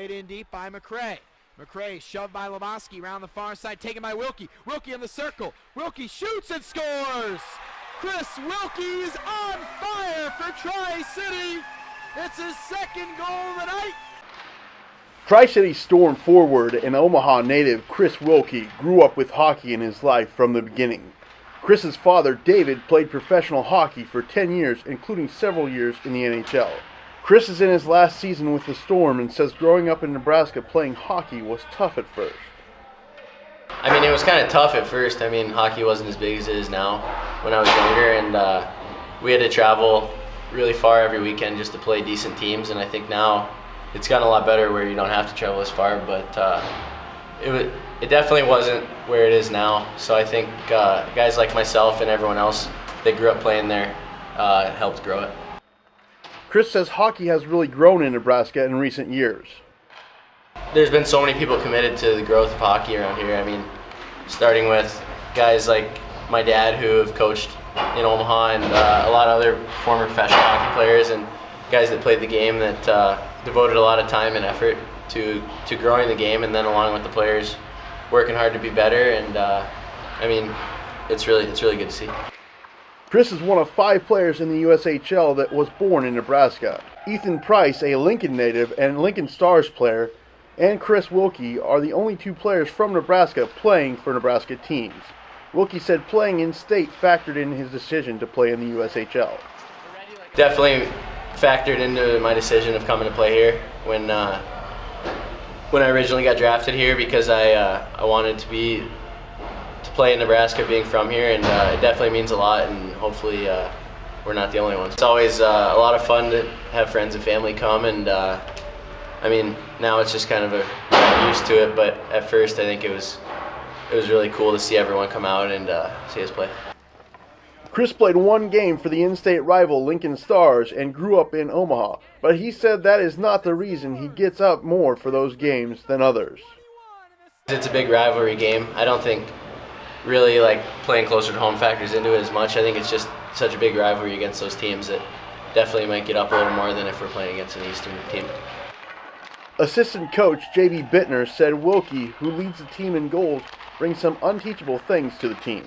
Played in deep by McRae. McRae shoved by Lemoski around the far side, taken by Wilkie. Wilkie in the circle. Wilkie shoots and scores! Chris Wilkie is on fire for Tri-City. It's his second goal of the night. Tri-City Storm forward and Omaha native Chris Wilkie grew up with hockey in his life from the beginning. Chris's father, David, played professional hockey for 10 years, including several years in the NHL. Chris is in his last season with the Storm and says growing up in Nebraska playing hockey was tough at first. I mean, it was kind of tough at first. I mean, hockey wasn't as big as it is now when I was younger, and we had to travel really far every weekend just to play decent teams, and I think now it's gotten a lot better where you don't have to travel as far, but it definitely wasn't where it is now. So I think guys like myself and everyone else that grew up playing there helped grow it. Chris says hockey has really grown in Nebraska in recent years. There's been so many people committed to the growth of hockey around here. I mean, starting with guys like my dad who have coached in Omaha and a lot of other former professional hockey players and guys that played the game that devoted a lot of time and effort to growing the game, and then along with the players working hard to be better. And I mean, it's really good to see. Chris is one of 5 players in the USHL that was born in Nebraska. Ethan Price, a Lincoln native and Lincoln Stars player, and Chris Wilkie are the only 2 players from Nebraska playing for Nebraska teams. Wilkie said playing in-state factored in his decision to play in the USHL. Definitely factored into my decision of coming to play here when I originally got drafted here, because I wanted to play in Nebraska, being from here, and it definitely means a lot, and hopefully we're not the only ones. It's always a lot of fun to have friends and family come, and I mean, now it's just kind of I'm used to it, but at first I think it was really cool to see everyone come out and see us play. Chris played 1 game for the in-state rival Lincoln Stars and grew up in Omaha, but he said that is not the reason he gets up more for those games than others. It's a big rivalry game. I don't think really like playing closer to home factors into it as much. I think it's just such a big rivalry against those teams that definitely might get up a little more than if we're playing against an Eastern team. Assistant coach J.B. Bittner said Wilkie, who leads the team in goals, brings some unteachable things to the team.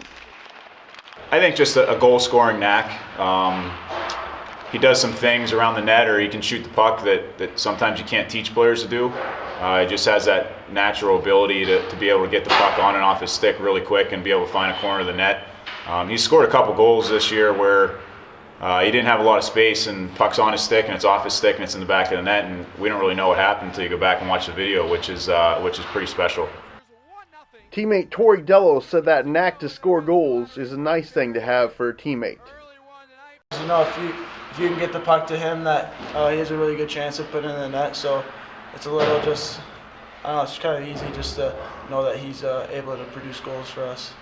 I think just a goal-scoring knack. He does some things around the net, or he can shoot the puck that sometimes you can't teach players to do. He just has that natural ability to be able to get the puck on and off his stick really quick and be able to find a corner of the net. He's scored a couple goals this year where he didn't have a lot of space and puck's on his stick and it's off his stick and it's in the back of the net, and we don't really know what happened until you go back and watch the video, which is pretty special. Teammate Tori Dello said that knack to score goals is a nice thing to have for a teammate. You know, if you can get the puck to him, that he has a really good chance of putting it in the net. So it's a little just, I don't know, it's kind of easy just to know that he's able to produce goals for us.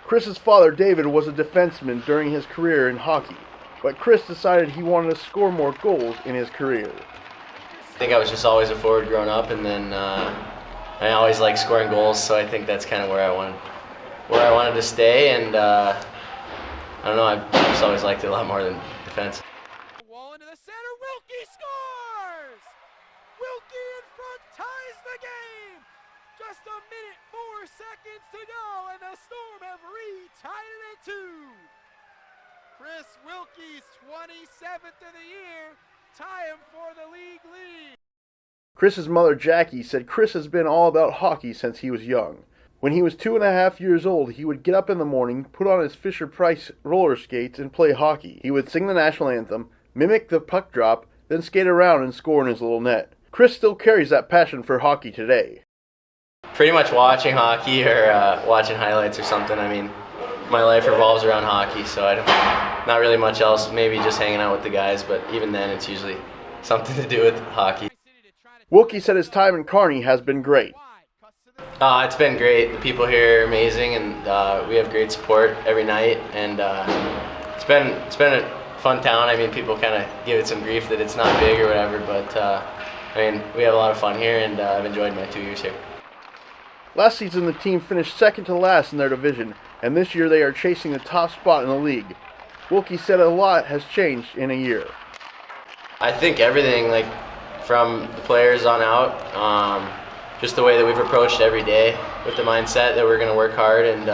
Chris's father, David, was a defenseman during his career in hockey, but Chris decided he wanted to score more goals in his career. I think I was just always a forward growing up, and then I always liked scoring goals, so I think that's kind of where I wanted to stay, and I don't know, I just always liked it a lot more than defense. Wall into the center, Wilkie scores! Wilkie in front ties the game! Just a minute, 4 seconds to go, and the Storm have retied it at 2. Chris Wilkie's 27th of the year, tie him for the league lead. Chris's mother, Jackie, said Chris has been all about hockey since he was young. When he was 2.5 years old, he would get up in the morning, put on his Fisher-Price roller skates, and play hockey. He would sing the national anthem, mimic the puck drop, then skate around and score in his little net. Chris still carries that passion for hockey today. Pretty much watching hockey or watching highlights or something. I mean, my life revolves around hockey, so not really much else. Maybe just hanging out with the guys, but even then it's usually something to do with hockey. Wilkie said his time in Kearney has been great. It's been great. The people here are amazing, and we have great support every night. And it's been a fun town. I mean, people kind of give it some grief that it's not big or whatever, but I mean, we have a lot of fun here, and I've enjoyed my 2 years here. Last season, the team finished second to last in their division, and this year they are chasing the top spot in the league. Wilkie said a lot has changed in a year. I think everything, like from the players on out. Just the way that we've approached every day with the mindset that we're going to work hard, and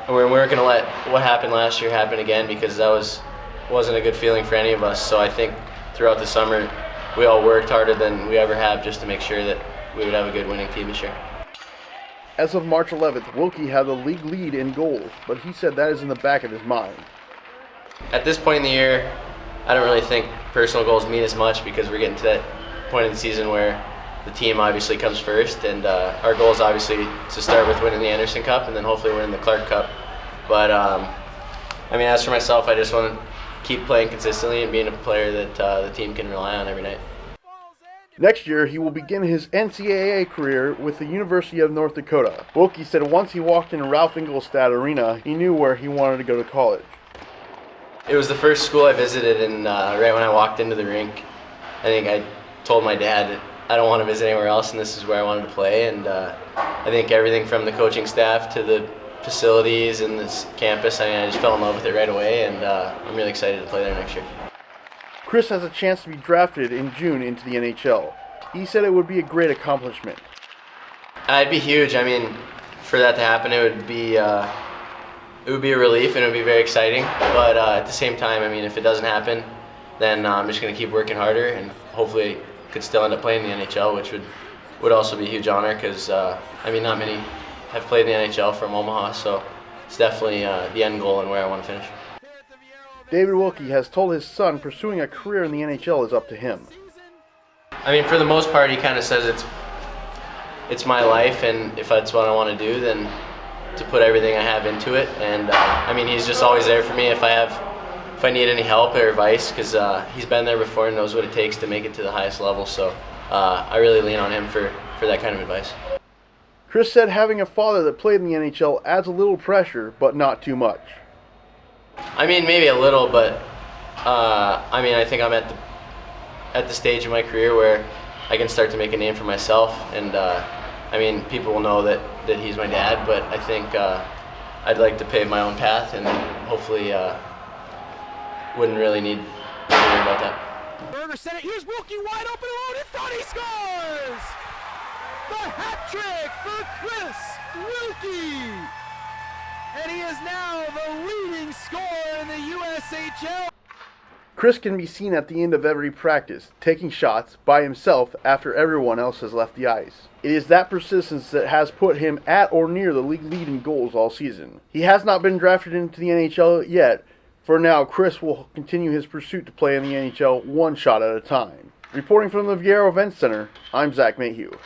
we weren't going to let what happened last year happen again, because that wasn't a good feeling for any of us. So I think throughout the summer we all worked harder than we ever have just to make sure that we would have a good winning team this year. As of March 11th, Wilkie had the league lead in goals, but he said that is in the back of his mind. At this point in the year, I don't really think personal goals mean as much, because we're getting to that point in the season where the team obviously comes first, and our goal is obviously to start with winning the Anderson Cup and then hopefully winning the Clark Cup. But as for myself, I just want to keep playing consistently and being a player that the team can rely on every night. Next year, he will begin his NCAA career with the University of North Dakota. Wilkie said once he walked in Ralph Engelstad Arena, he knew where he wanted to go to college. It was the first school I visited, and right when I walked into the rink, I think I told my dad that I don't want to visit anywhere else, and this is where I wanted to play. And I think everything from the coaching staff to the facilities and this campus, I just fell in love with it right away, and I'm really excited to play there next year. Chris has a chance to be drafted in June into the NHL. He said it would be a great accomplishment. It'd be huge. For that to happen, it would be a relief, and it would be very exciting. But at the same time, if it doesn't happen, then I'm just going to keep working harder, and hopefully could still end up playing in the NHL, which would also be a huge honor, because not many have played in the NHL from Omaha, so it's definitely the end goal and where I want to finish. David Wilkie has told his son pursuing a career in the NHL is up to him. For the most part, he kind of says it's my life, and if that's what I want to do, then to put everything I have into it. And he's just always there for me if I need any help or advice, because he's been there before and knows what it takes to make it to the highest level. So I really lean on him for that kind of advice. Chris said having a father that played in the NHL adds a little pressure, but not too much. Maybe a little, but I think I'm at the stage in my career where I can start to make a name for myself, and people will know that he's my dad, but I think I'd like to pave my own path, and hopefully wouldn't really need to worry about that. Berger sent it. Here's Wilkie wide open alone in front. He scores! The hat trick for Chris Wilkie! And he is now the leading scorer in the USHL. Chris can be seen at the end of every practice, taking shots by himself after everyone else has left the ice. It is that persistence that has put him at or near the league lead in goals all season. He has not been drafted into the NHL yet. For now, Chris will continue his pursuit to play in the NHL one shot at a time. Reporting from the Viero Event Center, I'm Zach Mayhew.